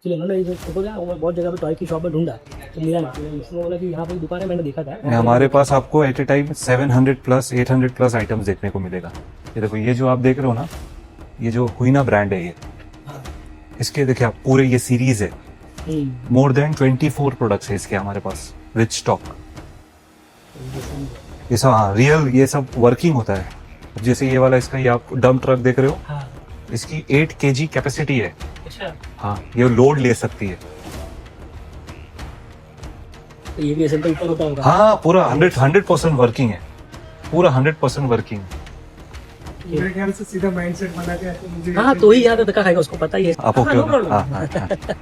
Actually उन्होंने बहुत जगह पे टॉय की शॉप में ढूंढा तो मिला ना, तो उसने बोला कि यहाँ पर दुकान है, मैंने देखा था। हमारे पास आपको at a time 700 plus 800 plus items देखने को मिलेगा। ये देखो, ये जो आप देख रहे हो ना, ये जो हुईना ब्रांड है, ये इसके देखिए आप पूरे ये सीरीज है, मोर देन 24 प्रोडक्ट्स है इसके हमारे पास विद स्टॉक। ये सब हाँ रियल, ये सब वर्किंग होता है। जैसे ये वाला इसका, ये आप डंप ट्रक देख रहे हो, हाँ। इसकी 8 kg कैपेसिटी है। अच्छा, हाँ, ये लोड ले सकती है। तो ये भी ऐसे तो ऊपर होता होगा। हाँ, पूरा 100% वर्किंग है, पूरा 100% वर्किंग। मेरे ख्याल से सीधा माइंडसेट बना के मुझे हाँ, तो ही याद है, धक्का खाएगा, उसको पता ही है। आप ओके हाँ, no हो ना? problem। हाँ हाँ हाँ।